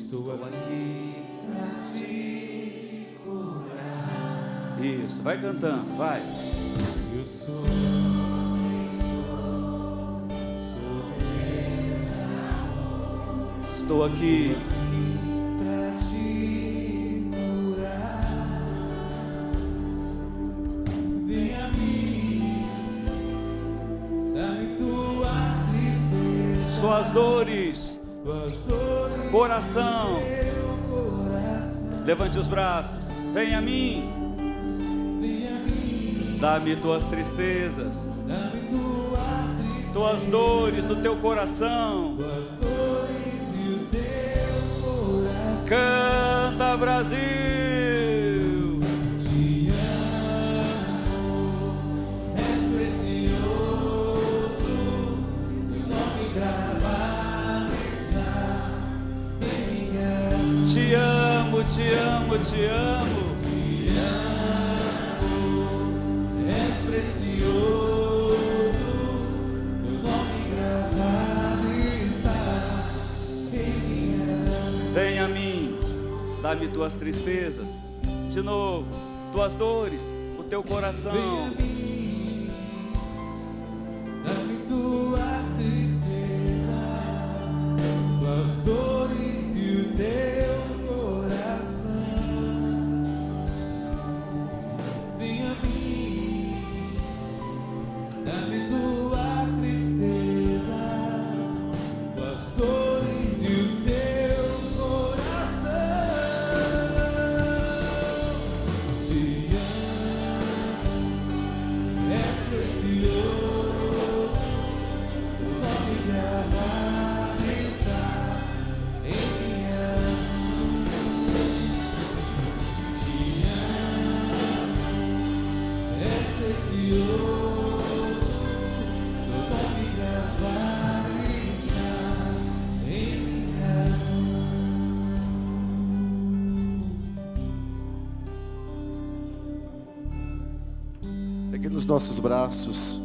Estou aqui pra te curar. Isso, vai cantando, vai. Eu sou estou aqui pra te curar. Vem a mim, dá-me tuas tristezas, suas dores, coração. Levante os braços. Vem a mim, dá-me tuas tristezas, tuas dores, o teu coração. Canta, Brasil. Te amo, és precioso, teu nome gravado está em minha. Te amo, te amo, te amo. Te amo, és precioso, teu nome gravado está em minha. Vem a mim. Dá-me tuas tristezas, de novo, tuas dores, o teu coração. Vem a mim, dá-me tuas tristezas, tuas dores e o teu coração. Vem a mim, dá-me tuas tristezas, tuas dores e o teu. Nos nossos braços,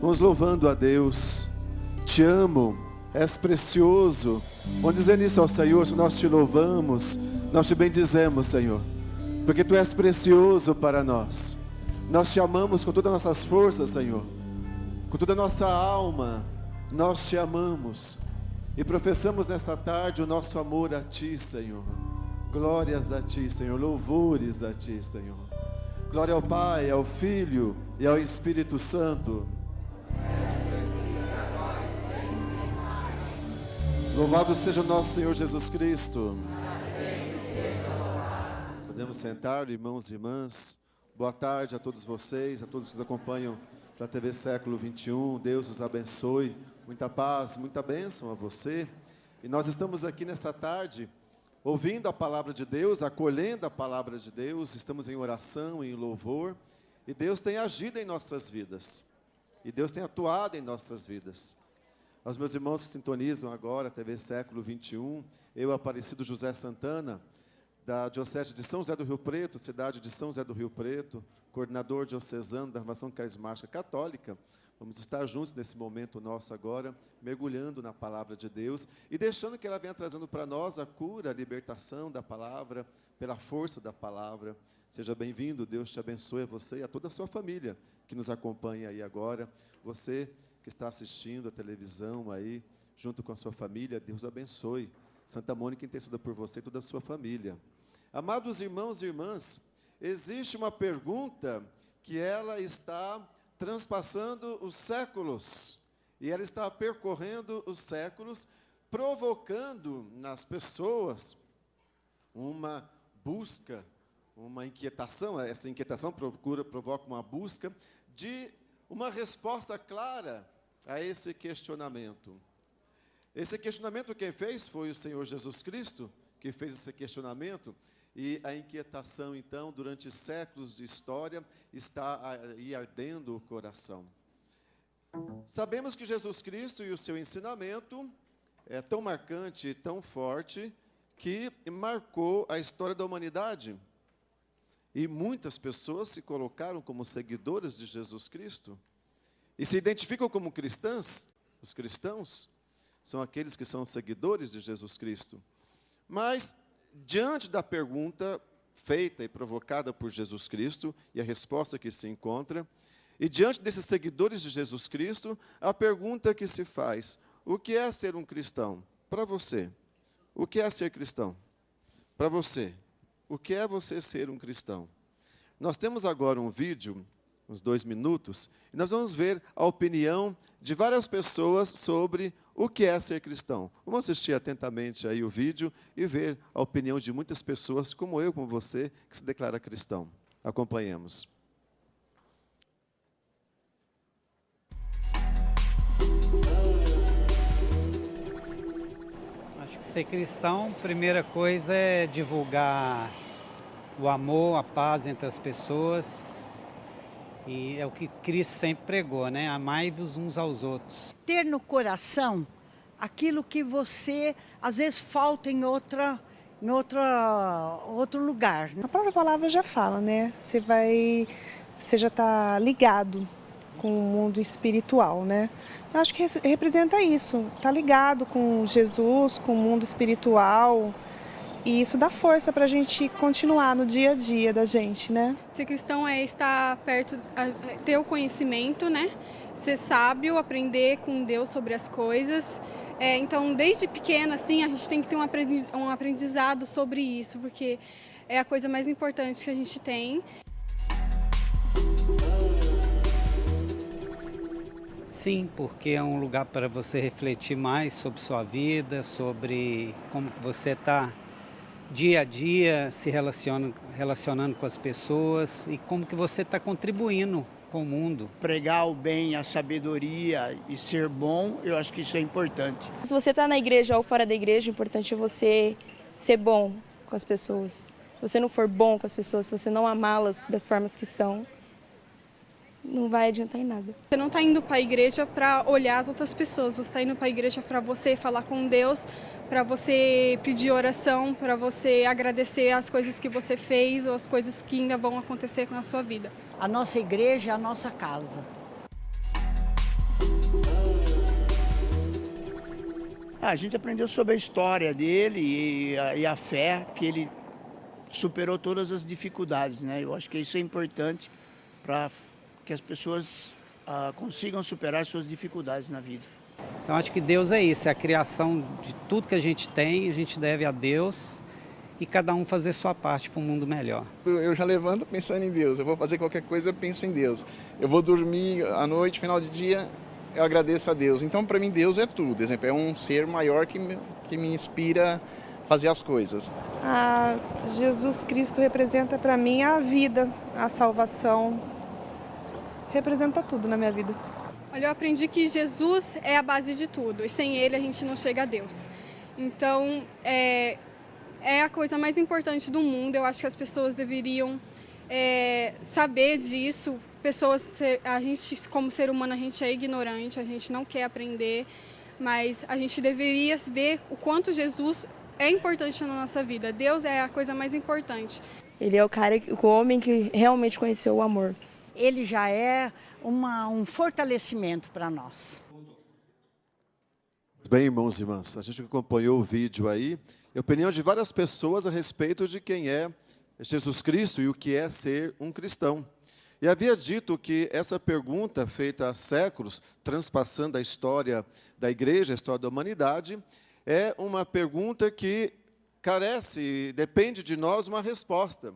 vamos louvando a Deus. Te amo, és precioso. Vamos dizer isso ao Senhor. Se nós te louvamos, nós te bendizemos, Senhor, porque Tu és precioso para nós. Nós te amamos com todas as nossas forças, Senhor, com toda a nossa alma. Nós te amamos e professamos nessa tarde o nosso amor a Ti, Senhor. Glórias a Ti, Senhor. Louvores a Ti, Senhor. Glória ao Pai, ao Filho e ao Espírito Santo. Louvado seja o nosso Senhor Jesus Cristo. Podemos sentar, irmãos e irmãs. Boa tarde a todos vocês, a todos que nos acompanham da TV Século XXI. Deus os abençoe. Muita paz, muita bênção a você. E nós estamos aqui nessa tarde ouvindo a palavra de Deus, acolhendo a palavra de Deus, estamos em oração, em louvor, e Deus tem agido em nossas vidas, e Deus tem atuado em nossas vidas. Aos meus irmãos que sintonizam agora, TV Século XXI, eu, Aparecido José Santana, da Diocese de São José do Rio Preto, cidade de São José do Rio Preto, coordenador diocesano da Renovação Carismática Católica, vamos estar juntos nesse momento nosso agora, mergulhando na palavra de Deus e deixando que ela venha trazendo para nós a cura, a libertação da palavra, pela força da palavra. Seja bem-vindo, Deus te abençoe a você e a toda a sua família que nos acompanha aí agora. Você que está assistindo a televisão aí, junto com a sua família, Deus abençoe. Santa Mônica interceda por você e toda a sua família. Amados irmãos e irmãs, existe uma pergunta que ela está transpassando os séculos, e ela está percorrendo os séculos, provocando nas pessoas uma busca, uma inquietação. Essa inquietação provoca uma busca de uma resposta clara a esse questionamento. Esse questionamento quem fez foi o Senhor Jesus Cristo, que fez esse questionamento. E a inquietação, então, durante séculos de história, está aí ardendo o coração. Sabemos que Jesus Cristo e o seu ensinamento é tão marcante, tão forte, que marcou a história da humanidade. E muitas pessoas se colocaram como seguidoras de Jesus Cristo e se identificam como cristãs. Os cristãos são aqueles que são seguidores de Jesus Cristo. Mas, diante da pergunta feita e provocada por Jesus Cristo, e a resposta que se encontra, e diante desses seguidores de Jesus Cristo, a pergunta que se faz: o que é ser um cristão? Para você, o que é ser cristão? Para você, o que é você ser um cristão? Nós temos agora um vídeo, uns 2 minutos, e nós vamos ver a opinião de várias pessoas sobre o que é ser cristão. Vamos assistir atentamente aí o vídeo e ver a opinião de muitas pessoas, como eu, como você, que se declara cristão. Acompanhemos. Acho que ser cristão, primeira coisa é divulgar o amor, a paz entre as pessoas. E é o que Cristo sempre pregou, né? Amai-vos uns aos outros. Ter no coração aquilo que você, às vezes, falta em outro lugar. A própria palavra já fala, né? Você já está ligado com o mundo espiritual, né? Eu acho que representa isso, tá ligado com Jesus, com o mundo espiritual, e isso dá força para a gente continuar no dia a dia da gente, né? Ser cristão é estar perto, ter o conhecimento, né? Ser sábio, aprender com Deus sobre as coisas. Então, desde pequena, assim, a gente tem que ter um aprendizado sobre isso, porque é a coisa mais importante que a gente tem. Sim, porque é um lugar para você refletir mais sobre sua vida, sobre como você está dia a dia se relacionando com as pessoas e como que você está contribuindo com o mundo. Pregar o bem, a sabedoria e ser bom, eu acho que isso é importante. Se você está na igreja ou fora da igreja, o importante é você ser bom com as pessoas. Se você não for bom com as pessoas, se você não amá-las das formas que são, não vai adiantar em nada. Você não está indo para a igreja para olhar as outras pessoas, você está indo para a igreja para você falar com Deus, para você pedir oração, para você agradecer as coisas que você fez ou as coisas que ainda vão acontecer na sua vida. A nossa igreja é a nossa casa. A gente aprendeu sobre a história dele e a fé, que ele superou todas as dificuldades, né? Eu acho que isso é importante para que as pessoas consigam superar suas dificuldades na vida. Então acho que Deus é isso, é a criação de tudo que a gente tem, a gente deve a Deus e cada um fazer sua parte para um mundo melhor. Eu já levanto pensando em Deus, eu vou fazer qualquer coisa, eu penso em Deus. Eu vou dormir à noite, final de dia, eu agradeço a Deus. Então para mim Deus é tudo, exemplo, é um ser maior que me inspira a fazer as coisas. Jesus Cristo representa para mim a vida, a salvação, representa tudo na minha vida. Olha, eu aprendi que Jesus é a base de tudo e sem Ele a gente não chega a Deus. Então, é a coisa mais importante do mundo. Eu acho que as pessoas deveriam saber disso. A gente, como ser humano, a gente é ignorante, a gente não quer aprender, mas a gente deveria ver o quanto Jesus é importante na nossa vida. Deus é a coisa mais importante. Ele é o homem que realmente conheceu o amor. Ele já é um fortalecimento para nós. Bem, irmãos e irmãs, a gente acompanhou o vídeo aí, a opinião de várias pessoas a respeito de quem é Jesus Cristo e o que é ser um cristão. E havia dito que essa pergunta, feita há séculos, transpassando a história da igreja, a história da humanidade, é uma pergunta que carece, depende de nós, uma resposta.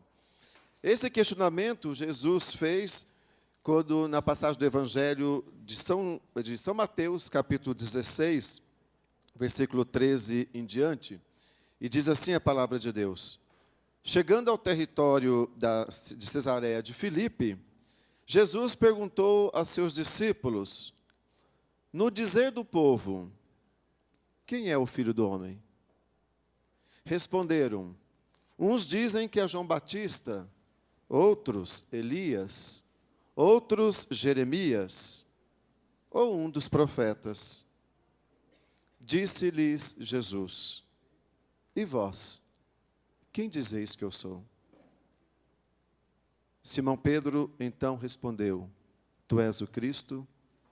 Esse questionamento Jesus fez quando, na passagem do Evangelho de São Mateus, capítulo 16, versículo 13 em diante, e diz assim a palavra de Deus: chegando ao território de Cesareia de Filipe, Jesus perguntou a seus discípulos: no dizer do povo, quem é o Filho do Homem? Responderam: uns dizem que é João Batista, outros Elias, outros Jeremias, ou um dos profetas. Disse-lhes Jesus: e vós, quem dizeis que eu sou? Simão Pedro então respondeu: tu és o Cristo,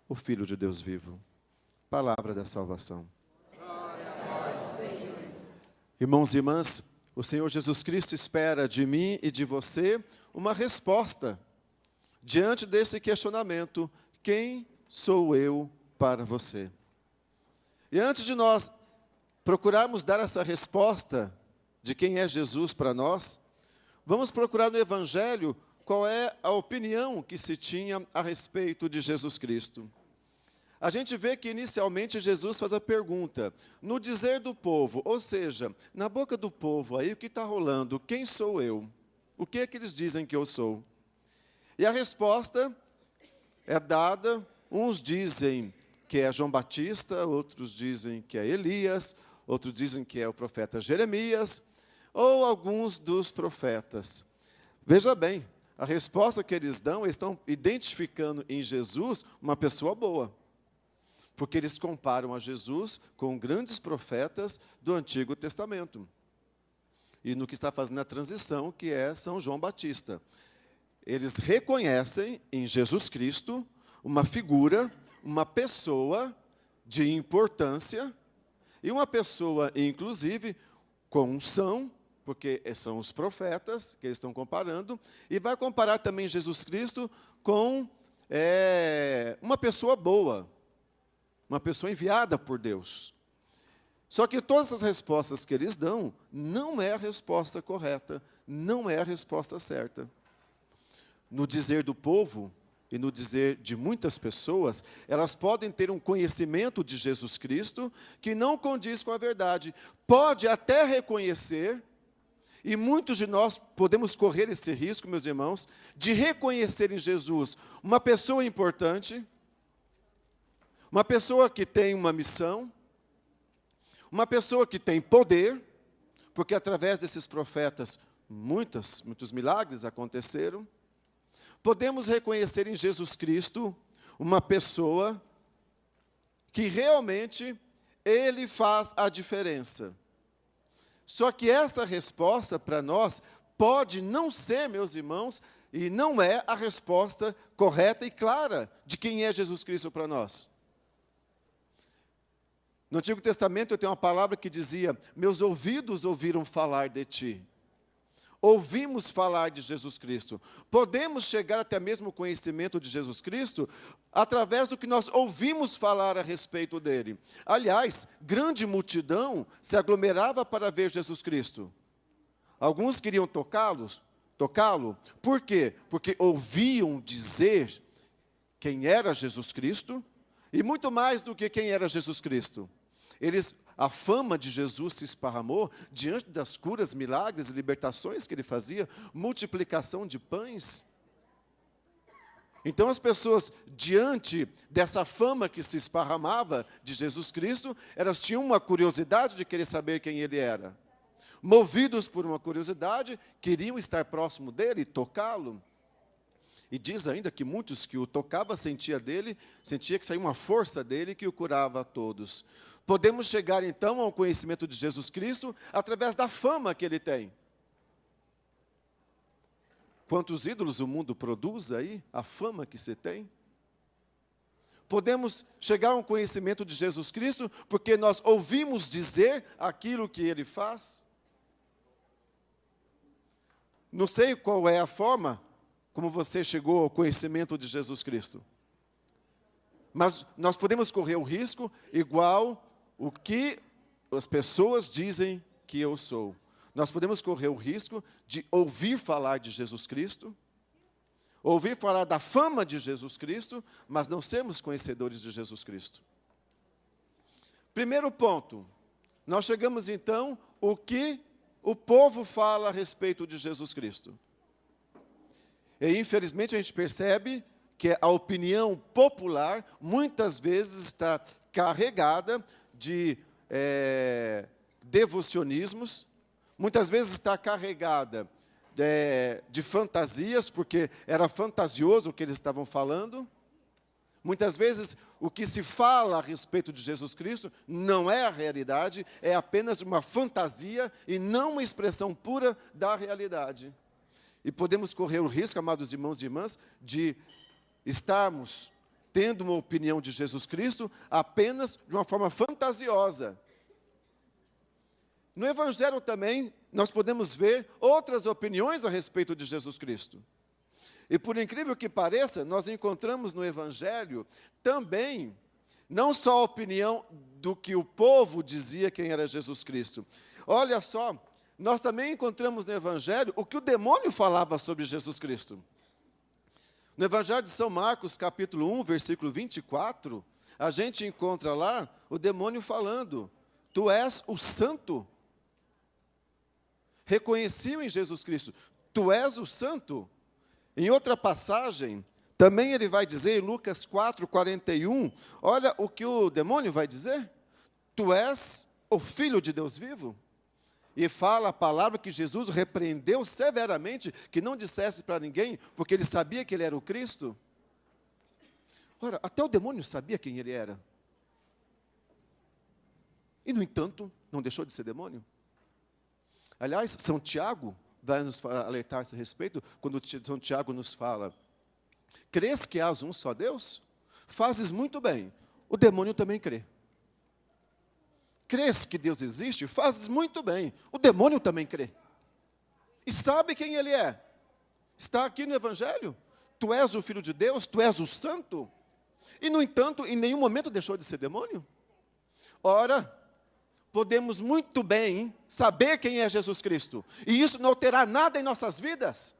o Filho de Deus vivo. Palavra da salvação. Irmãos e irmãs, o Senhor Jesus Cristo espera de mim e de você uma resposta diante desse questionamento: quem sou eu para você? E antes de nós procurarmos dar essa resposta de quem é Jesus para nós, vamos procurar no Evangelho qual é a opinião que se tinha a respeito de Jesus Cristo. A gente vê que inicialmente Jesus faz a pergunta, no dizer do povo, ou seja, na boca do povo aí, o que está rolando? Quem sou eu? O que é que eles dizem que eu sou? E a resposta é dada, uns dizem que é João Batista, outros dizem que é Elias, outros dizem que é o profeta Jeremias, ou alguns dos profetas. Veja bem, a resposta que eles dão, eles estão identificando em Jesus uma pessoa boa, porque eles comparam a Jesus com grandes profetas do Antigo Testamento. E no que está fazendo a transição, que é São João Batista. Eles reconhecem em Jesus Cristo uma figura, uma pessoa de importância, e uma pessoa, inclusive, com unção, porque são os profetas que eles estão comparando, e vai comparar também Jesus Cristo com uma pessoa boa, uma pessoa enviada por Deus. Só que todas as respostas que eles dão, não é a resposta correta, não é a resposta certa. No dizer do povo, e no dizer de muitas pessoas, elas podem ter um conhecimento de Jesus Cristo que não condiz com a verdade. Pode até reconhecer, e muitos de nós podemos correr esse risco, meus irmãos, de reconhecer em Jesus uma pessoa importante, uma pessoa que tem uma missão, uma pessoa que tem poder, porque através desses profetas muitos milagres aconteceram. Podemos reconhecer em Jesus Cristo uma pessoa que realmente Ele faz a diferença. Só que essa resposta para nós pode não ser, meus irmãos, e não é a resposta correta e clara de quem é Jesus Cristo para nós. No Antigo Testamento eu tenho uma palavra que dizia: meus ouvidos ouviram falar de ti. Ouvimos falar de Jesus Cristo. Podemos chegar até mesmo o conhecimento de Jesus Cristo através do que nós ouvimos falar a respeito dele. Aliás, grande multidão se aglomerava para ver Jesus Cristo. Alguns queriam tocá-lo. Por quê? Porque ouviam dizer quem era Jesus Cristo, e muito mais do que quem era Jesus Cristo. A fama de Jesus se esparramou diante das curas, milagres e libertações que ele fazia, multiplicação de pães. Então as pessoas, diante dessa fama que se esparramava de Jesus Cristo, elas tinham uma curiosidade de querer saber quem ele era. Movidos por uma curiosidade, queriam estar próximo dele, tocá-lo. E diz ainda que muitos que o tocavam sentia que saía uma força dele que o curava a todos. Podemos chegar então ao conhecimento de Jesus Cristo através da fama que ele tem. Quantos ídolos o mundo produz aí, a fama que se tem? Podemos chegar ao conhecimento de Jesus Cristo porque nós ouvimos dizer aquilo que ele faz. Não sei qual é a forma como você chegou ao conhecimento de Jesus Cristo. Mas nós podemos correr o risco igual o que as pessoas dizem que eu sou. Nós podemos correr o risco de ouvir falar de Jesus Cristo, ouvir falar da fama de Jesus Cristo, mas não sermos conhecedores de Jesus Cristo. Primeiro ponto, nós chegamos então o que o povo fala a respeito de Jesus Cristo. E infelizmente a gente percebe que a opinião popular muitas vezes está carregada de devocionismos, muitas vezes está carregada de fantasias, porque era fantasioso o que eles estavam falando. Muitas vezes o que se fala a respeito de Jesus Cristo não é a realidade, é apenas uma fantasia e não uma expressão pura da realidade. E podemos correr o risco, amados irmãos e irmãs, de estarmos tendo uma opinião de Jesus Cristo apenas de uma forma fantasiosa. no Evangelho também, nós podemos ver outras opiniões a respeito de Jesus Cristo. E por incrível que pareça, nós encontramos no Evangelho também, não só a opinião do que o povo dizia quem era Jesus Cristo. Olha só, nós também encontramos no Evangelho o que o demônio falava sobre Jesus Cristo. No Evangelho de São Marcos, capítulo 1, versículo 24, a gente encontra lá o demônio falando: tu és o santo. Reconheciam em Jesus Cristo: tu és o santo. Em outra passagem, também ele vai dizer, em Lucas 4, 41, olha o que o demônio vai dizer: tu és o Filho de Deus vivo. E fala a palavra que Jesus repreendeu severamente, que não dissesse para ninguém, porque ele sabia que ele era o Cristo. Ora, até o demônio sabia quem ele era. E, no entanto, não deixou de ser demônio. Aliás, São Tiago vai nos alertar a esse respeito, quando São Tiago nos fala: crês que há um só Deus? Fazes muito bem, o demônio também crê. Crês que Deus existe? Fazes muito bem, o demônio também crê. E sabe quem ele é? Está aqui no Evangelho. Tu és o Filho de Deus, tu és o Santo. E, no entanto, em nenhum momento deixou de ser demônio. Ora, podemos muito bem saber quem é Jesus Cristo, e isso não alterar nada em nossas vidas,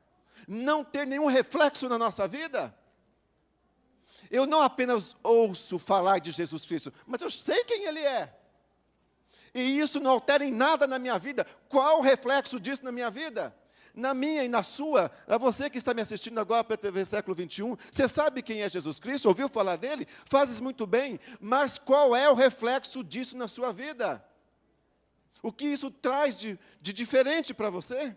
não ter nenhum reflexo na nossa vida. Eu não apenas ouço falar de Jesus Cristo, mas eu sei quem Ele é. E isso não altera em nada na minha vida. Qual o reflexo disso na minha vida? Na minha e na sua. A você que está me assistindo agora para a TV Século 21, você sabe quem é Jesus Cristo? Ouviu falar dele? Fazes muito bem, mas qual é o reflexo disso na sua vida? O que isso traz de diferente para você?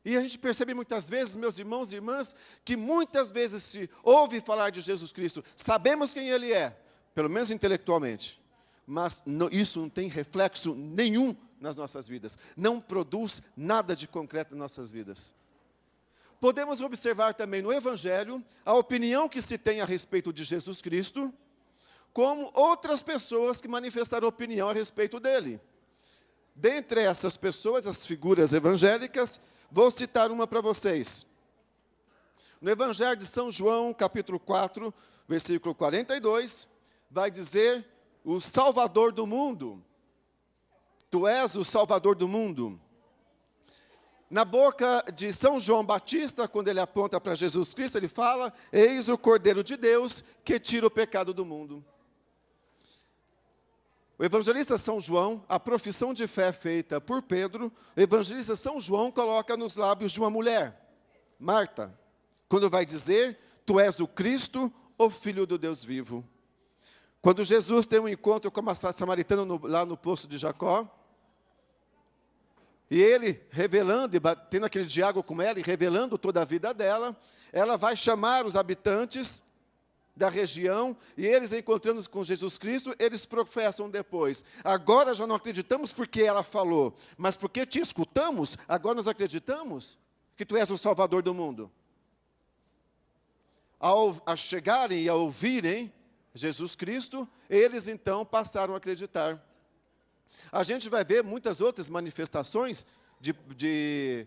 E a gente percebe muitas vezes, meus irmãos e irmãs, que muitas vezes se ouve falar de Jesus Cristo, sabemos quem Ele é, pelo menos intelectualmente, mas isso não tem reflexo nenhum nas nossas vidas, não produz nada de concreto nas nossas vidas. Podemos observar também no Evangelho a opinião que se tem a respeito de Jesus Cristo, como outras pessoas que manifestaram opinião a respeito dele. Dentre essas pessoas, as figuras evangélicas, vou citar uma para vocês. No Evangelho de São João, capítulo 4, versículo 42, vai dizer: o Salvador do mundo. Tu és o Salvador do mundo. Na boca de São João Batista, quando ele aponta para Jesus Cristo, ele fala: eis o Cordeiro de Deus que tira o pecado do mundo. O evangelista São João, a profissão de fé feita por Pedro, o evangelista São João coloca nos lábios de uma mulher, Marta, quando vai dizer: tu és o Cristo, o Filho do Deus vivo. Quando Jesus tem um encontro com uma samaritana lá no poço de Jacó, e ele revelando, e tendo aquele diálogo com ela, e revelando toda a vida dela, ela vai chamar os habitantes da região, e eles, encontrando com Jesus Cristo, eles professam depois: agora já não acreditamos porque ela falou, mas porque te escutamos, agora nós acreditamos que tu és o Salvador do mundo. Ao chegarem e a ouvirem Jesus Cristo, eles então passaram a acreditar. A gente vai ver muitas outras manifestações de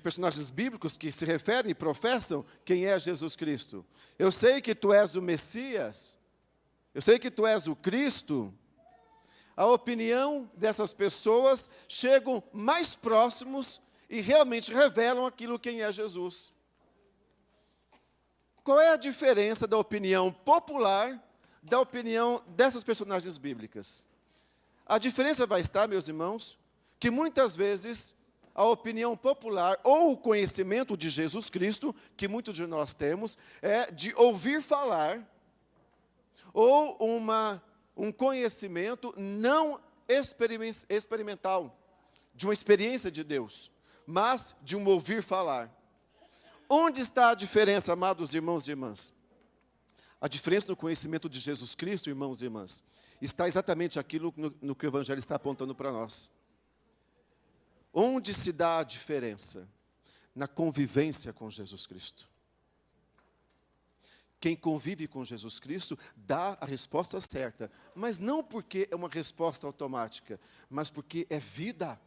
personagens bíblicos que se referem e professam quem é Jesus Cristo. Eu sei que tu és o Messias, eu sei que tu és o Cristo. A opinião dessas pessoas chegam mais próximos e realmente revelam aquilo quem é Jesus. Qual é a diferença da opinião popular da opinião dessas personagens bíblicas? A diferença vai estar, meus irmãos, que muitas vezes a opinião popular ou o conhecimento de Jesus Cristo, que muitos de nós temos, é de ouvir falar, ou um conhecimento não experimental, de uma experiência de Deus, mas de um ouvir falar. Onde está a diferença, amados irmãos e irmãs? A diferença no conhecimento de Jesus Cristo, irmãos e irmãs, está exatamente aquilo no que o Evangelho está apontando para nós. Onde se dá a diferença? Na convivência com Jesus Cristo. Quem convive com Jesus Cristo dá a resposta certa, mas não porque é uma resposta automática, mas porque é vida.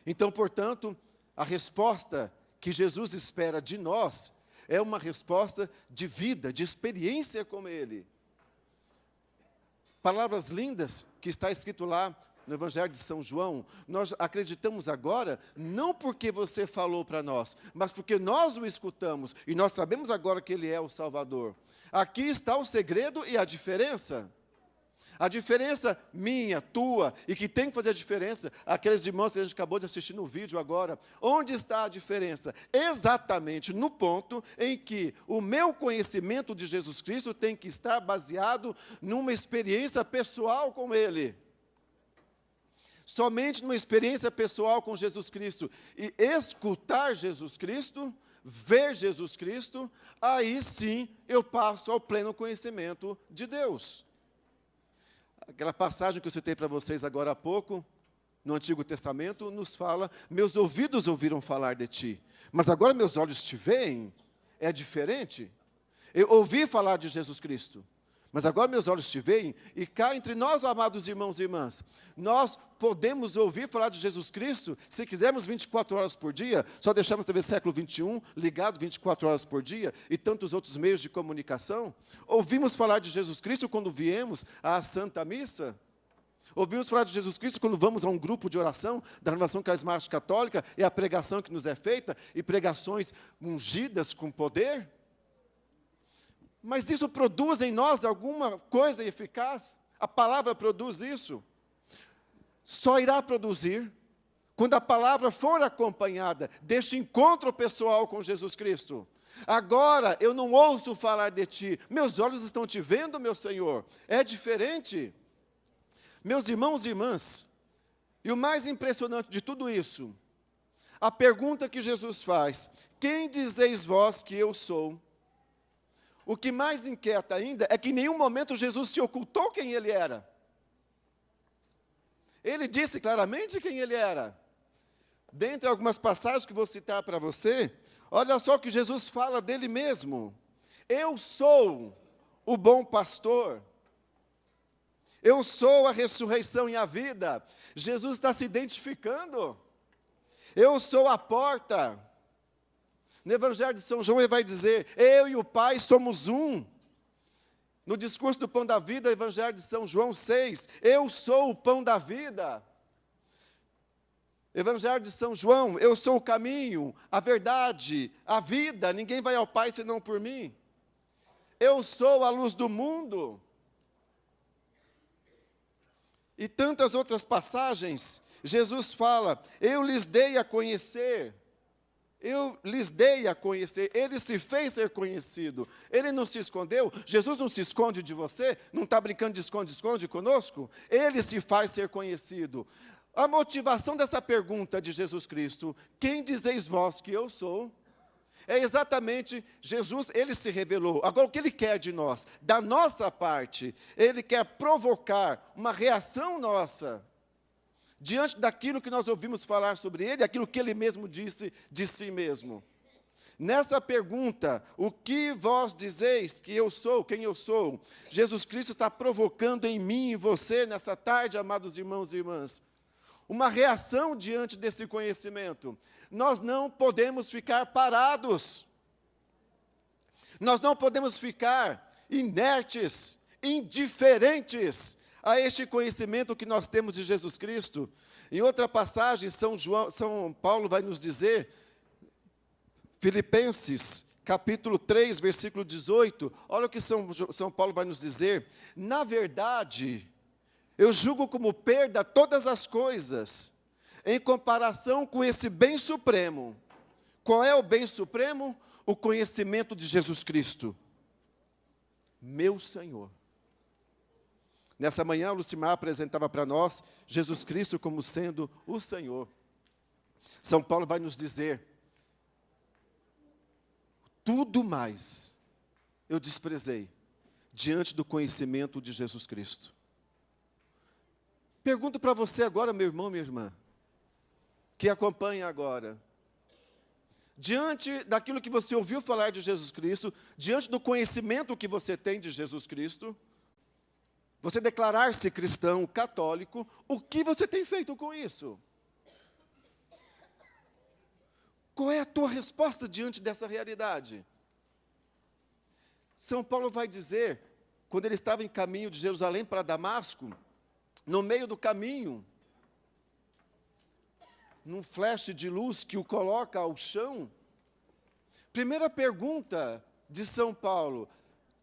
Então, portanto, a resposta que Jesus espera de nós é uma resposta de vida, de experiência com Ele. Palavras lindas que está escrito lá no Evangelho de São João, nós acreditamos agora, não porque você falou para nós, mas porque nós o escutamos, e nós sabemos agora que Ele é o Salvador. Aqui está o segredo e a diferença. A diferença minha, tua, e que tem que fazer a diferença, aqueles irmãos que a gente acabou de assistir no vídeo agora, onde está a diferença? Exatamente no ponto em que o meu conhecimento de Jesus Cristo tem que estar baseado numa experiência pessoal com Ele. Somente numa experiência pessoal com Jesus Cristo e escutar Jesus Cristo, ver Jesus Cristo, aí sim eu passo ao pleno conhecimento de Deus. Aquela passagem que eu citei para vocês agora há pouco, no Antigo Testamento, nos fala, meus ouvidos ouviram falar de ti, mas agora meus olhos te veem, é diferente. Eu ouvi falar de Jesus Cristo, mas agora meus olhos te veem, e cá entre nós, amados irmãos e irmãs, nós podemos ouvir falar de Jesus Cristo, se quisermos 24 horas por dia, só deixamos a TV Século 21 ligado 24 horas por dia, e tantos outros meios de comunicação. Ouvimos falar de Jesus Cristo quando viemos à Santa Missa, ouvimos falar de Jesus Cristo quando vamos a um grupo de oração da Renovação Carismática Católica, e a pregação que nos é feita, e pregações ungidas com poder. Mas isso produz em nós alguma coisa eficaz? A palavra produz isso? Só irá produzir quando a palavra for acompanhada deste encontro pessoal com Jesus Cristo. Agora eu não ouço falar de ti, meus olhos estão te vendo, meu Senhor. É diferente. Meus irmãos e irmãs, e o mais impressionante de tudo isso, a pergunta que Jesus faz: quem dizeis vós que eu sou? O que mais inquieta ainda é que em nenhum momento Jesus se ocultou quem Ele era. Ele disse claramente quem Ele era. Dentre algumas passagens que vou citar para você, olha só o que Jesus fala dele mesmo. Eu sou o bom pastor. Eu sou a ressurreição e a vida. Jesus está se identificando. Eu sou a porta. No Evangelho de São João ele vai dizer, eu e o Pai somos um. No discurso do pão da vida, Evangelho de São João 6, eu sou o pão da vida. Evangelho de São João, eu sou o caminho, a verdade, a vida, ninguém vai ao Pai senão por mim. Eu sou a luz do mundo. E tantas outras passagens, Jesus fala, eu lhes dei a conhecer. Eu lhes dei a conhecer, Ele se fez ser conhecido, Ele não se escondeu, Jesus não se esconde de você, não está brincando de esconde-esconde conosco, Ele se faz ser conhecido. A motivação dessa pergunta de Jesus Cristo, quem dizeis vós que eu sou? É exatamente Jesus, Ele se revelou. Agora o que Ele quer de nós? Da nossa parte, Ele quer provocar uma reação nossa, diante daquilo que nós ouvimos falar sobre Ele, aquilo que Ele mesmo disse de si mesmo. Nessa pergunta, o que vós dizeis que eu sou, quem eu sou? Jesus Cristo está provocando em mim e você, nessa tarde, amados irmãos e irmãs, uma reação diante desse conhecimento. Nós não podemos ficar parados. Nós não podemos ficar inertes, indiferentes a este conhecimento que nós temos de Jesus Cristo. Em outra passagem, São Paulo vai nos dizer, Filipenses, capítulo 3, versículo 18, olha o que São Paulo vai nos dizer, na verdade, eu julgo como perda todas as coisas, em comparação com esse bem supremo. Qual é o bem supremo? O conhecimento de Jesus Cristo, meu Senhor. Nessa manhã, o Lucimar apresentava para nós Jesus Cristo como sendo o Senhor. São Paulo vai nos dizer, tudo mais eu desprezei diante do conhecimento de Jesus Cristo. Pergunto para você agora, meu irmão, minha irmã, que acompanha agora. diante daquilo que você ouviu falar de Jesus Cristo, diante do conhecimento que você tem de Jesus Cristo, você declarar-se cristão, católico, o que você tem feito com isso? Qual é a tua resposta diante dessa realidade? São Paulo vai dizer, quando ele estava em caminho de Jerusalém para Damasco, no meio do caminho, num flash de luz que o coloca ao chão, primeira pergunta de São Paulo: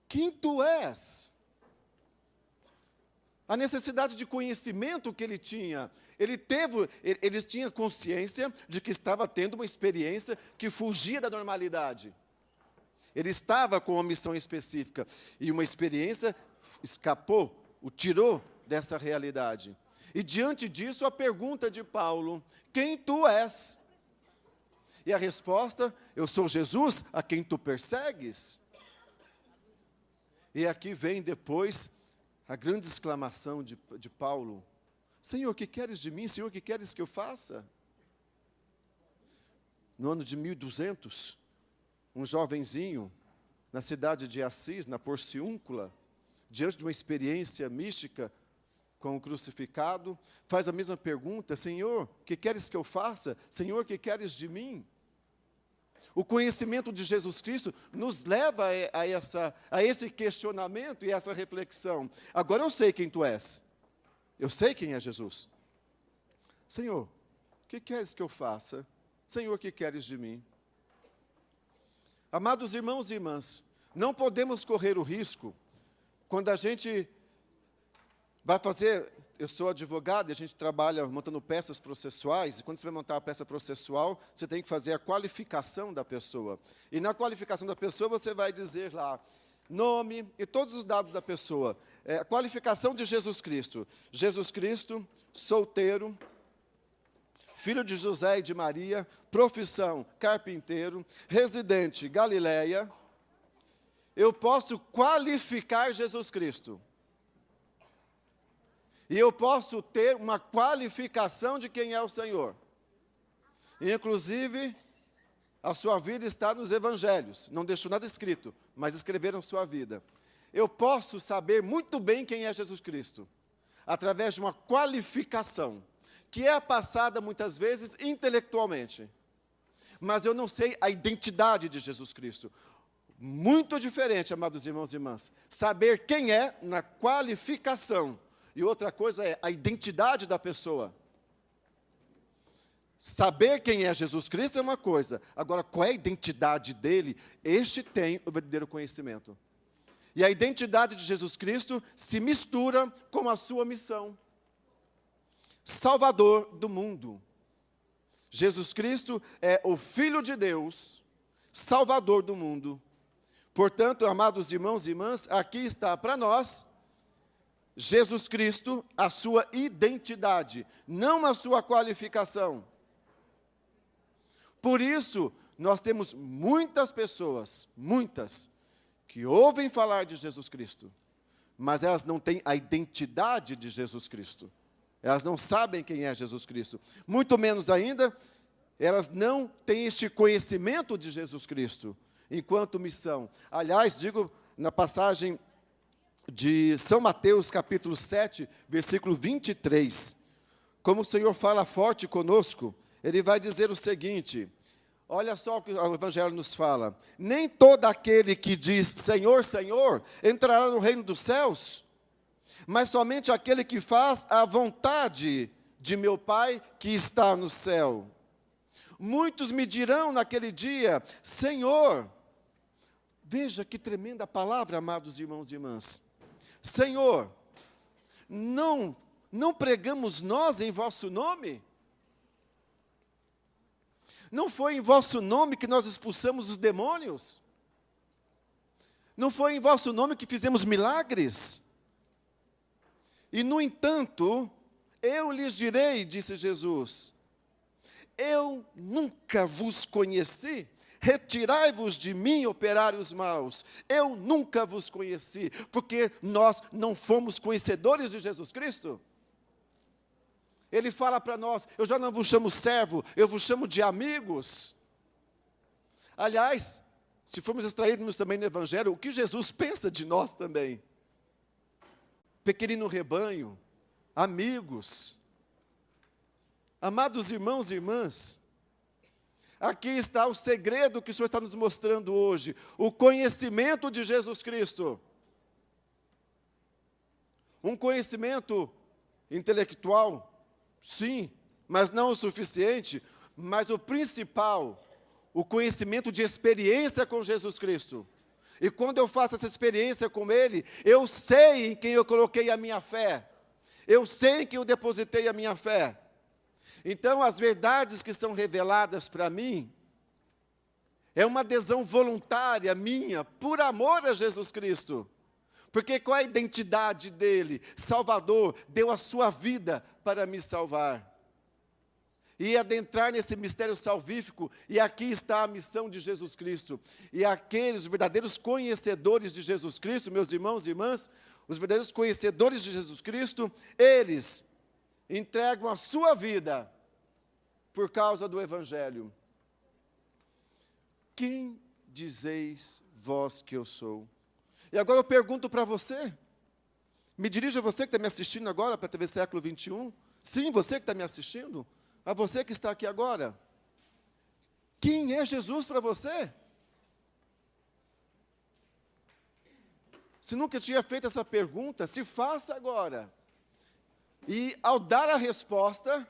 quem tu és? A necessidade de conhecimento que ele tinha, ele tinha consciência de que estava tendo uma experiência que fugia da normalidade. Ele estava com uma missão específica, e uma experiência escapou, o tirou dessa realidade. E diante disso, a pergunta de Paulo: quem tu és? E a resposta: eu sou Jesus, a quem tu persegues. E aqui vem depois a grande exclamação de Paulo: Senhor, o que queres de mim? Senhor, o que queres que eu faça? No ano de 1200, um jovenzinho, na cidade de Assis, na Porciúncula, diante de uma experiência mística com o crucificado, faz a mesma pergunta: Senhor, o que queres que eu faça? Senhor, o que queres de mim? O conhecimento de Jesus Cristo nos leva a esse questionamento e essa reflexão. Agora eu sei quem tu és. Eu sei quem é Jesus. Senhor, o que queres que eu faça? Senhor, o que queres de mim? Amados irmãos e irmãs, não podemos correr o risco, quando a gente vai fazer... Eu sou advogado e a gente trabalha montando peças processuais, e quando você vai montar uma peça processual, você tem que fazer a qualificação da pessoa. E na qualificação da pessoa, você vai dizer lá, nome e todos os dados da pessoa. A qualificação de Jesus Cristo. Jesus Cristo, solteiro, filho de José e de Maria, profissão, carpinteiro, residente, Galileia. Eu posso qualificar Jesus Cristo. E eu posso ter uma qualificação de quem é o Senhor. Inclusive, a sua vida está nos evangelhos. Não deixou nada escrito, mas escreveram sua vida. Eu posso saber muito bem quem é Jesus Cristo, através de uma qualificação, que é passada muitas vezes intelectualmente. Mas eu não sei a identidade de Jesus Cristo. Muito diferente, amados irmãos e irmãs, saber quem é na qualificação. E outra coisa é a identidade da pessoa. Saber quem é Jesus Cristo é uma coisa. Agora, qual é a identidade dele? Este tem o verdadeiro conhecimento. E a identidade de Jesus Cristo se mistura com a sua missão. Salvador do mundo. Jesus Cristo é o Filho de Deus, Salvador do mundo. Portanto, amados irmãos e irmãs, aqui está para nós Jesus Cristo, a sua identidade, não a sua qualificação. Por isso, nós temos muitas pessoas, que ouvem falar de Jesus Cristo, mas elas não têm a identidade de Jesus Cristo. Elas não sabem quem é Jesus Cristo. Muito menos ainda, elas não têm este conhecimento de Jesus Cristo, enquanto missão. Aliás, digo na passagem de São Mateus, capítulo 7, versículo 23. Como o Senhor fala forte conosco, Ele vai dizer o seguinte, olha só o que o Evangelho nos fala. Nem todo aquele que diz, Senhor, Senhor, entrará no reino dos céus, mas somente aquele que faz a vontade de meu Pai que está no céu. Muitos me dirão naquele dia, Senhor, veja que tremenda palavra, amados irmãos e irmãs. Senhor, não pregamos nós em vosso nome? Não foi em vosso nome que nós expulsamos os demônios? Não foi em vosso nome que fizemos milagres? E, no entanto, eu lhes direi, disse Jesus, eu nunca vos conheci. Retirai-vos de mim, operários maus. Eu nunca vos conheci, porque nós não fomos conhecedores de Jesus Cristo. Ele fala para nós, eu já não vos chamo servo, eu vos chamo de amigos. Aliás, se formos extrairmos também no Evangelho, o que Jesus pensa de nós também. Pequenino rebanho, amigos, amados irmãos e irmãs, aqui está o segredo que o Senhor está nos mostrando hoje, o conhecimento de Jesus Cristo. Um conhecimento intelectual, sim, mas não o suficiente, mas o principal, o conhecimento de experiência com Jesus Cristo. E quando eu faço essa experiência com Ele, eu sei em quem eu coloquei a minha fé. Eu sei em quem eu depositei a minha fé. Então, as verdades que são reveladas para mim, é uma adesão voluntária minha, por amor a Jesus Cristo. Porque qual é a identidade dele? Salvador, deu a sua vida para me salvar. E adentrar nesse mistério salvífico, e aqui está a missão de Jesus Cristo. E aqueles verdadeiros conhecedores de Jesus Cristo, meus irmãos e irmãs, os verdadeiros conhecedores de Jesus Cristo, eles entregam a sua vida por causa do Evangelho. Quem dizeis vós que eu sou? E agora eu pergunto para você, me dirijo a você que está me assistindo agora para a TV Século 21, sim, você que está me assistindo, a você que está aqui agora, quem é Jesus para você? Se nunca tinha feito essa pergunta, se faça agora. E ao dar a resposta,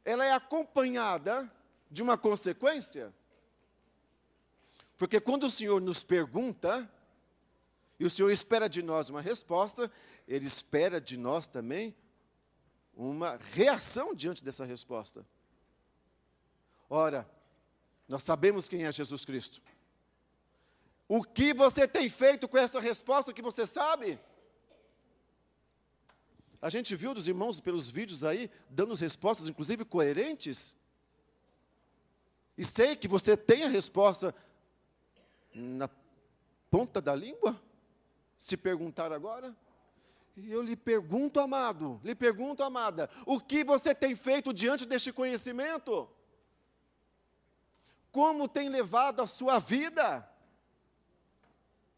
ela é acompanhada de uma consequência. Porque quando o Senhor nos pergunta, e o Senhor espera de nós uma resposta, Ele espera de nós também uma reação diante dessa resposta. Ora, nós sabemos quem é Jesus Cristo. O que você tem feito com essa resposta que você sabe? A gente viu dos irmãos pelos vídeos aí, dando respostas, inclusive coerentes. E sei que você tem a resposta na ponta da língua, se perguntar agora. E eu lhe pergunto, amado, lhe pergunto, amada, o que você tem feito diante deste conhecimento? Como tem levado a sua vida?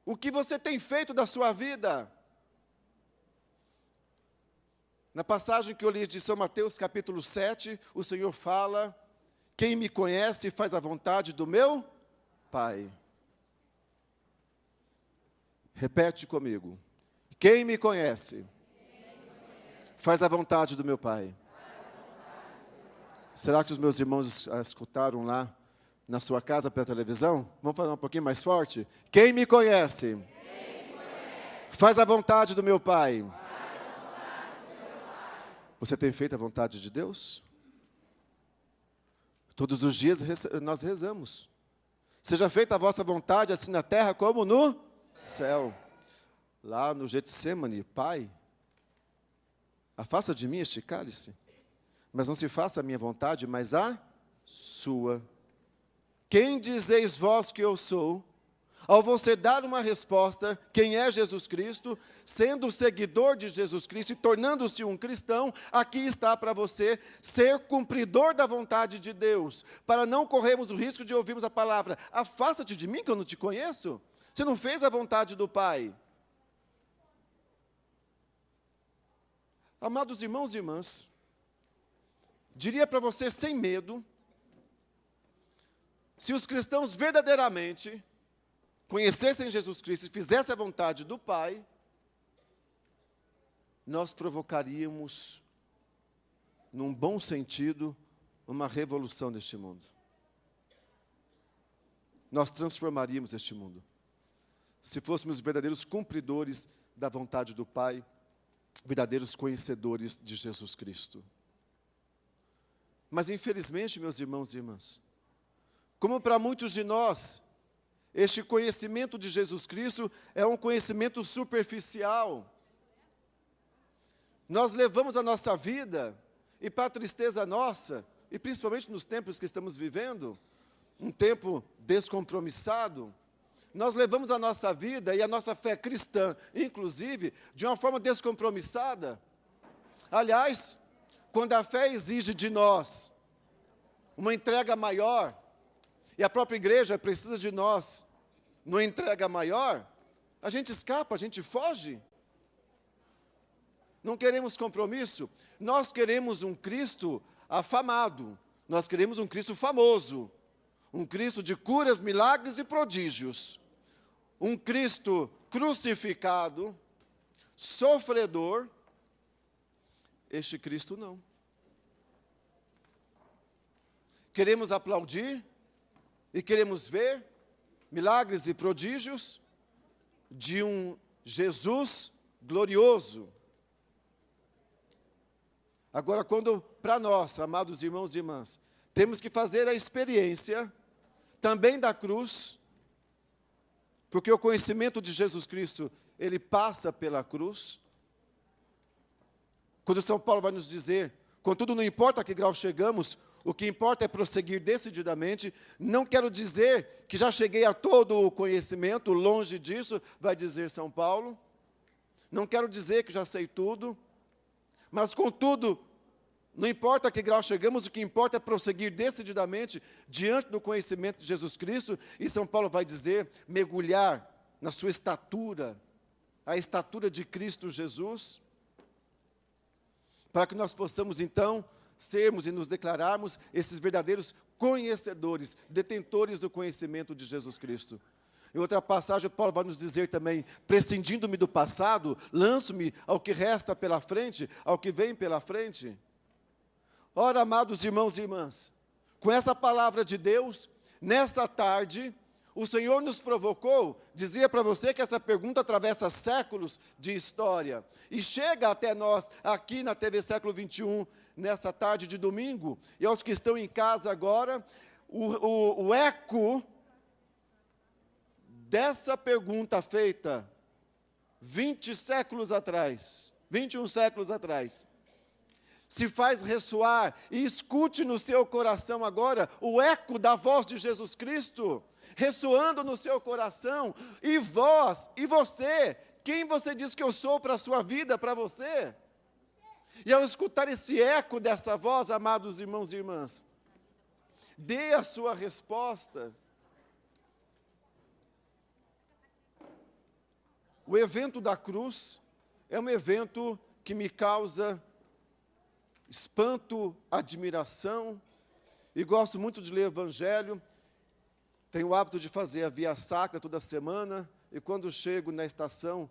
O que você tem feito da sua vida? Na passagem que eu li de São Mateus, capítulo 7, o Senhor fala, quem me conhece faz a vontade do meu Pai. Repete comigo. Quem me conhece faz a vontade do meu Pai. Será que os meus irmãos escutaram lá na sua casa pela televisão? Vamos falar um pouquinho mais forte? Quem me conhece faz a vontade do meu Pai. Você tem feito a vontade de Deus? Todos os dias nós rezamos. Seja feita a vossa vontade, assim na terra como no céu. Lá no Getsemane, Pai, afasta de mim este cálice, mas não se faça a minha vontade, mas a sua. Quem dizeis vós que eu sou? Ao você dar uma resposta, quem é Jesus Cristo, sendo seguidor de Jesus Cristo e tornando-se um cristão, aqui está para você ser cumpridor da vontade de Deus, para não corrermos o risco de ouvirmos a palavra, afasta-te de mim que eu não te conheço. Você não fez a vontade do Pai. Amados irmãos e irmãs, diria para você sem medo, se os cristãos verdadeiramente conhecessem Jesus Cristo e fizessem a vontade do Pai, nós provocaríamos, num bom sentido, uma revolução neste mundo. Nós transformaríamos este mundo. Se fôssemos verdadeiros cumpridores da vontade do Pai, verdadeiros conhecedores de Jesus Cristo. Mas, infelizmente, meus irmãos e irmãs, como para muitos de nós, este conhecimento de Jesus Cristo é um conhecimento superficial. Nós levamos a nossa vida, e para a tristeza nossa, e principalmente nos tempos que estamos vivendo, um tempo descompromissado, nós levamos a nossa vida e a nossa fé cristã, inclusive, de uma forma descompromissada. Aliás, quando a fé exige de nós uma entrega maior, e a própria igreja precisa de nós, numa entrega maior, a gente escapa, a gente foge. Não queremos compromisso. Nós queremos um Cristo afamado. Nós queremos um Cristo famoso. Um Cristo de curas, milagres e prodígios. Um Cristo crucificado, sofredor. Este Cristo não. Queremos aplaudir e queremos ver milagres e prodígios de um Jesus glorioso. Agora, quando para nós, amados irmãos e irmãs, temos que fazer a experiência também da cruz, porque o conhecimento de Jesus Cristo, ele passa pela cruz. Quando São Paulo vai nos dizer, contudo, não importa a que grau chegamos, o que importa é prosseguir decididamente. Não quero dizer que já cheguei a todo o conhecimento, longe disso, vai dizer São Paulo. Não quero dizer que já sei tudo. Mas, contudo, não importa a que grau chegamos, o que importa é prosseguir decididamente diante do conhecimento de Jesus Cristo. E São Paulo vai dizer, mergulhar na sua estatura, a estatura de Cristo Jesus, para que nós possamos, então, sermos e nos declararmos esses verdadeiros conhecedores, detentores do conhecimento de Jesus Cristo. Em outra passagem, Paulo vai nos dizer também, prescindindo-me do passado, lanço-me ao que resta pela frente, ao que vem pela frente. Ora, amados irmãos e irmãs, com essa palavra de Deus, nessa tarde, o Senhor nos provocou, dizia para você que essa pergunta atravessa séculos de história, e chega até nós, aqui na TV Século 21, nessa tarde de domingo, e aos que estão em casa agora, o eco dessa pergunta feita 20 séculos atrás, 21 séculos atrás, se faz ressoar e escute no seu coração agora o eco da voz de Jesus Cristo, ressoando no seu coração, e vós, e você, quem você diz que eu sou para a sua vida, para você? E ao escutar esse eco dessa voz, amados irmãos e irmãs, dê a sua resposta. O evento da cruz é um evento que me causa espanto, admiração, e gosto muito de ler o Evangelho. Tenho o hábito de fazer a Via Sacra toda semana, e quando chego na estação,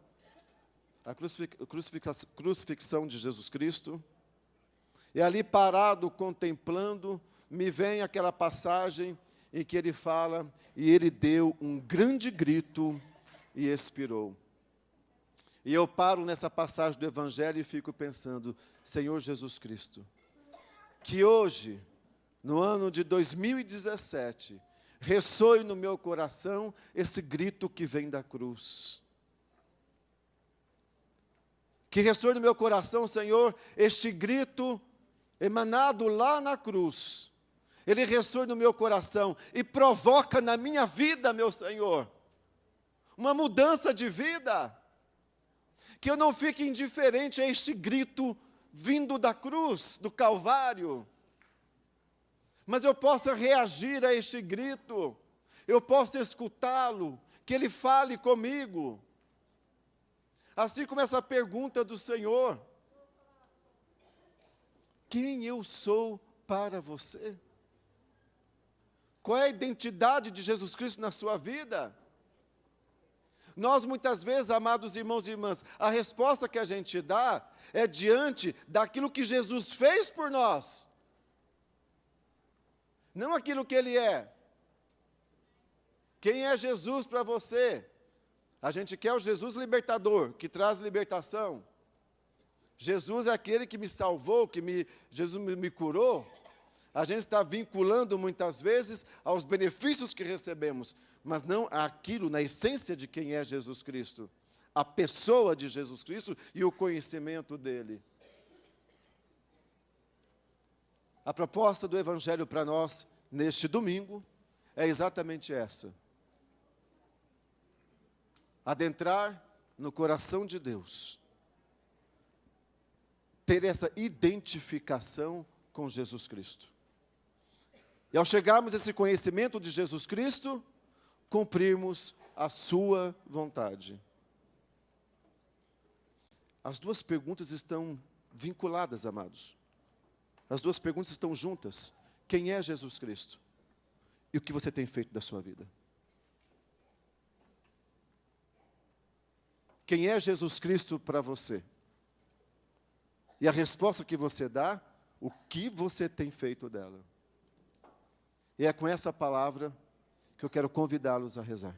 a crucifixão de Jesus Cristo, e ali parado, contemplando, me vem aquela passagem em que ele fala, e ele deu um grande grito e expirou. E eu paro nessa passagem do Evangelho e fico pensando, Senhor Jesus Cristo, que hoje, no ano de 2017, ressoe no meu coração esse grito que vem da cruz. Que ressoe no meu coração, Senhor, este grito emanado lá na cruz. Ele ressoe no meu coração e provoca na minha vida, meu Senhor, uma mudança de vida. Que eu não fique indiferente a este grito vindo da cruz, do Calvário. Mas eu possa reagir a este grito, eu possa escutá-lo, que ele fale comigo. Assim como essa pergunta do Senhor: quem eu sou para você? Qual é a identidade de Jesus Cristo na sua vida? Nós muitas vezes, amados irmãos e irmãs, a resposta que a gente dá é diante daquilo que Jesus fez por nós. Não aquilo que Ele é. Quem é Jesus para você? A gente quer o Jesus libertador, que traz libertação. Jesus é aquele que me salvou, Jesus me curou. A gente está vinculando muitas vezes aos benefícios que recebemos, mas não àquilo, na essência de quem é Jesus Cristo. A pessoa de Jesus Cristo e o conhecimento dEle. A proposta do Evangelho para nós, neste domingo, é exatamente essa. Adentrar no coração de Deus. Ter essa identificação com Jesus Cristo. E ao chegarmos a esse conhecimento de Jesus Cristo, cumprirmos a sua vontade. As duas perguntas estão vinculadas, amados. As duas perguntas estão juntas. Quem é Jesus Cristo? E o que você tem feito da sua vida? Quem é Jesus Cristo para você? E a resposta que você dá, o que você tem feito dela? E é com essa palavra que eu quero convidá-los a rezar.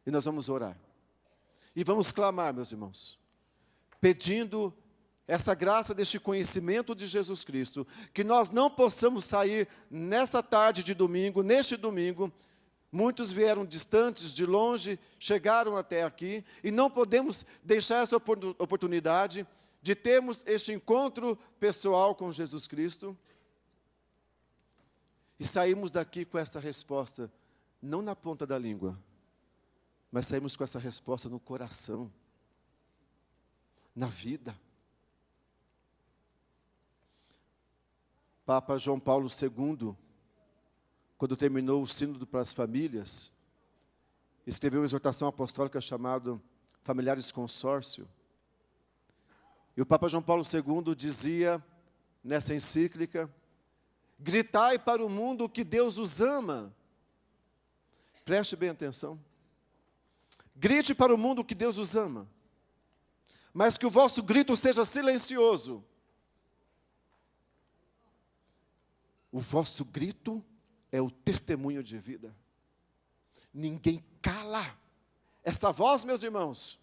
E nós vamos orar. E vamos clamar, meus irmãos, pedindo essa graça deste conhecimento de Jesus Cristo, que nós não possamos sair nessa tarde de domingo, neste domingo. Muitos vieram distantes, de longe, chegaram até aqui, e não podemos deixar essa oportunidade de termos este encontro pessoal com Jesus Cristo, e saímos daqui com essa resposta, não na ponta da língua, mas saímos com essa resposta no coração, na vida. Papa João Paulo II, quando terminou o sínodo para as famílias, escreveu uma exortação apostólica chamada Familiares Consórcio. E o Papa João Paulo II dizia, nessa encíclica, gritai para o mundo que Deus os ama. Preste bem atenção. Grite para o mundo que Deus os ama, mas que o vosso grito seja silencioso. O vosso grito é o testemunho de vida. Ninguém cala essa voz, meus irmãos.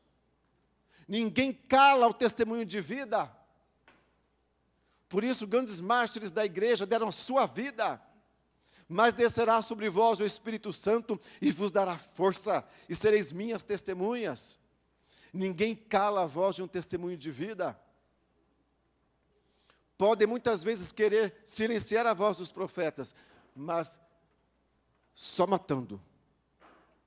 Ninguém cala o testemunho de vida. Por isso, grandes mártires da igreja deram sua vida. Mas descerá sobre vós o Espírito Santo e vos dará força, e sereis minhas testemunhas. Ninguém cala a voz de um testemunho de vida. Podem muitas vezes querer silenciar a voz dos profetas, mas só matando.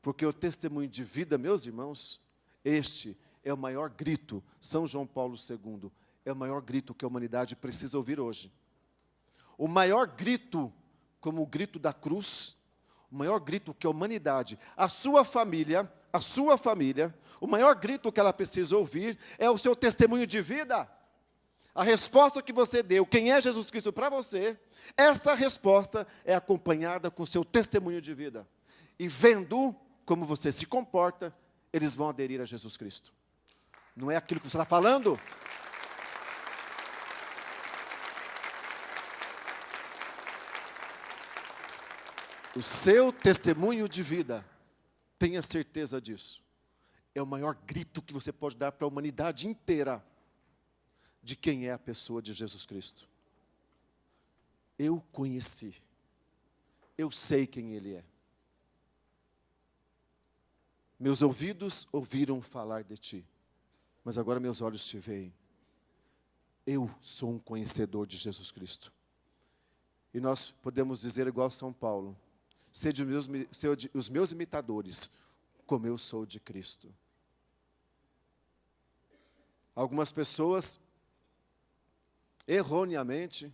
Porque o testemunho de vida, meus irmãos, este é o maior grito, São João Paulo II, é o maior grito que a humanidade precisa ouvir hoje. O maior grito, como o grito da cruz, o maior grito que a humanidade, a sua família, o maior grito que ela precisa ouvir é o seu testemunho de vida. A resposta que você deu, quem é Jesus Cristo para você, essa resposta é acompanhada com o seu testemunho de vida. E vendo como você se comporta, eles vão aderir a Jesus Cristo. Não é aquilo que você está falando? O seu testemunho de vida, tenha certeza disso, é o maior grito que você pode dar para a humanidade inteira de quem é a pessoa de Jesus Cristo. Eu conheci, eu sei quem Ele é. Meus ouvidos ouviram falar de Ti, mas agora meus olhos Te veem. Eu sou um conhecedor de Jesus Cristo. E nós podemos dizer igual São Paulo, sede os meus imitadores, como eu sou de Cristo. Algumas pessoas, erroneamente,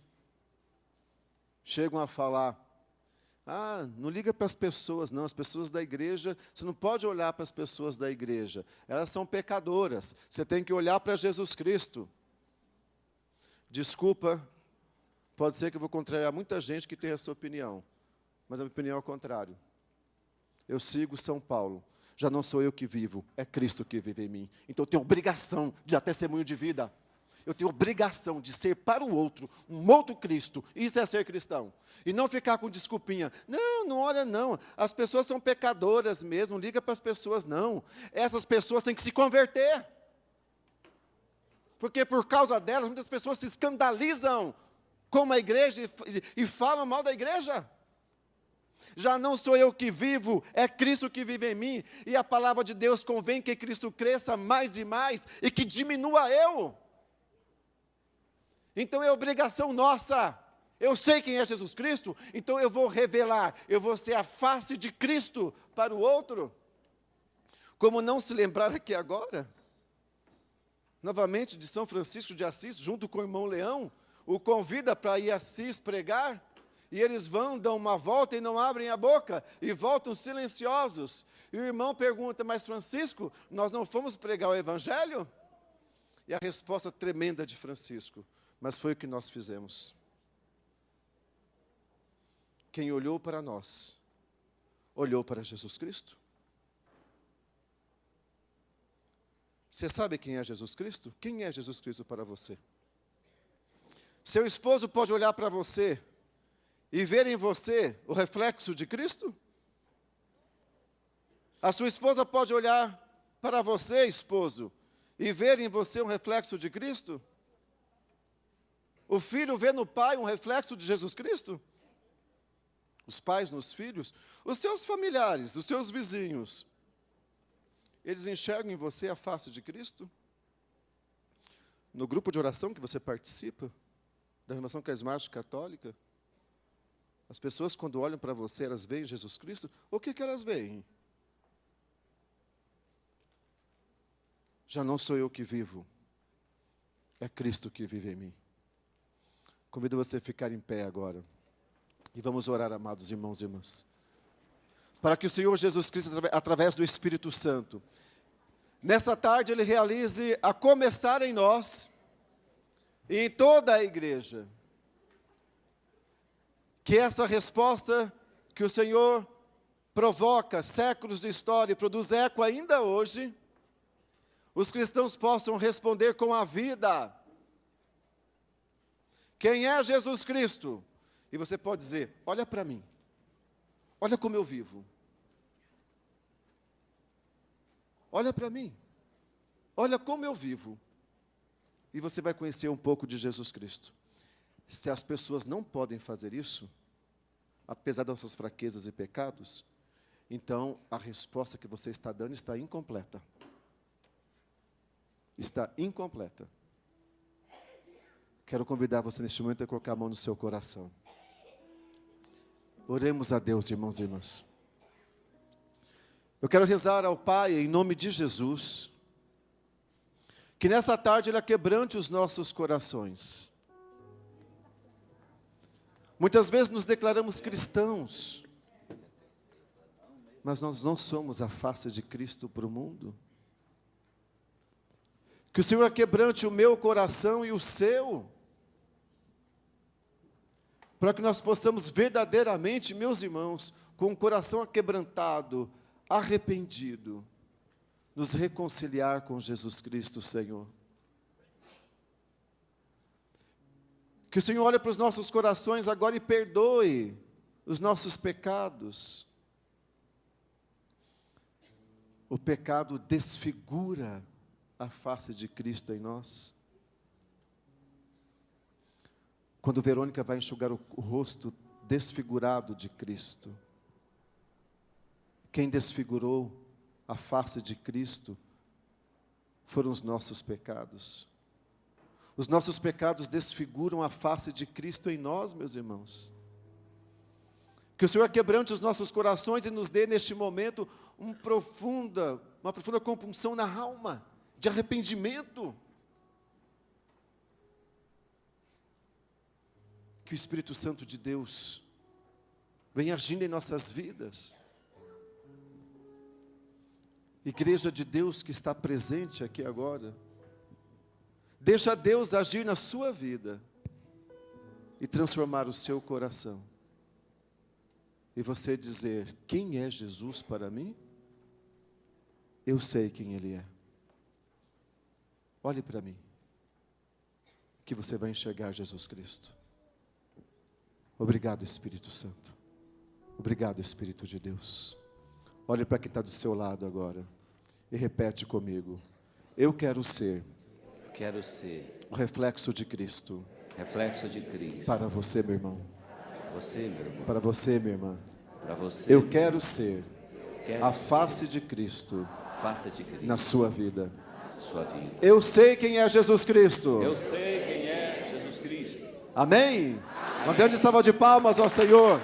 chegam a falar, não liga para as pessoas, não, as pessoas da igreja, você não pode olhar para as pessoas da igreja, elas são pecadoras, você tem que olhar para Jesus Cristo. Desculpa, pode ser que eu vou contrariar muita gente que tem essa opinião, mas a minha opinião é o contrário. Eu sigo São Paulo, já não sou eu que vivo, é Cristo que vive em mim. Então eu tenho obrigação de dar testemunho de vida. Eu tenho obrigação de ser para o outro, um outro Cristo. Isso é ser cristão. E não ficar com desculpinha. Não olha não. As pessoas são pecadoras mesmo, não liga para as pessoas não. Essas pessoas têm que se converter. Porque por causa delas, muitas pessoas se escandalizam com a igreja e falam mal da igreja. Já não sou eu que vivo, é Cristo que vive em mim. E a palavra de Deus convém que Cristo cresça mais e mais e que diminua eu. Então é obrigação nossa. Eu sei quem é Jesus Cristo, então eu vou revelar, eu vou ser a face de Cristo para o outro. Como não se lembrar aqui agora, novamente de São Francisco de Assis, junto com o irmão Leão, o convida para ir a Assis pregar, e eles vão, dão uma volta e não abrem a boca, e voltam silenciosos. E o irmão pergunta, mas Francisco, nós não fomos pregar o evangelho? E a resposta tremenda de Francisco, mas foi o que nós fizemos. Quem olhou para nós, olhou para Jesus Cristo. Você sabe quem é Jesus Cristo? Quem é Jesus Cristo para você? Seu esposo pode olhar para você e ver em você o reflexo de Cristo? A sua esposa pode olhar para você, esposo, e ver em você um reflexo de Cristo? O filho vê no pai um reflexo de Jesus Cristo? Os pais nos filhos? Os seus familiares, os seus vizinhos, eles enxergam em você a face de Cristo? No grupo de oração que você participa, da Renovação Carismática Católica, as pessoas quando olham para você, elas veem Jesus Cristo? O que elas veem? Já não sou eu que vivo, é Cristo que vive em mim. Convido você a ficar em pé agora. E vamos orar, amados irmãos e irmãs. Para que o Senhor Jesus Cristo, através do Espírito Santo, nessa tarde Ele realize, a começar em nós, e em toda a igreja, que essa resposta que o Senhor provoca séculos de história e produz eco ainda hoje, os cristãos possam responder com a vida. Quem é Jesus Cristo? E você pode dizer, olha para mim, olha como eu vivo. Olha para mim, olha como eu vivo. E você vai conhecer um pouco de Jesus Cristo. Se as pessoas não podem fazer isso, apesar das suas fraquezas e pecados, então a resposta que você está dando está incompleta. Está incompleta. Quero convidar você neste momento a colocar a mão no seu coração. Oremos a Deus, irmãos e irmãs. Eu quero rezar ao Pai, em nome de Jesus, que nessa tarde Ele quebrante os nossos corações. Muitas vezes nos declaramos cristãos, mas nós não somos a face de Cristo para o mundo. Que o Senhor quebrante o meu coração e o seu, para que nós possamos verdadeiramente, meus irmãos, com o coração aquebrantado, arrependido, nos reconciliar com Jesus Cristo, Senhor. Que o Senhor olhe para os nossos corações agora e perdoe os nossos pecados. O pecado desfigura a face de Cristo em nós. Quando Verônica vai enxugar o rosto desfigurado de Cristo, quem desfigurou a face de Cristo foram os nossos pecados. Os nossos pecados desfiguram a face de Cristo em nós, meus irmãos. Que o Senhor quebrante os nossos corações e nos dê neste momento uma profunda compunção na alma, de arrependimento. Que o Espírito Santo de Deus venha agindo em nossas vidas. Igreja de Deus que está presente aqui agora, deixa Deus agir na sua vida e transformar o seu coração. E você dizer, quem é Jesus para mim? Eu sei quem Ele é. Olhe para mim, que você vai enxergar Jesus Cristo. Obrigado, Espírito Santo. Obrigado, Espírito de Deus. Olhe para quem está do seu lado agora e repete comigo. Eu quero ser o reflexo de Cristo. Reflexo de Cristo. Para você, meu irmão. Você, meu irmão. Para você, minha irmã. Para você. Eu quero ser a face de Cristo. Face de Cristo. Na sua vida. Sua vida. Eu sei quem é Jesus Cristo. Eu sei quem é Jesus Cristo. Amém? Uma grande salva de palmas ao Senhor.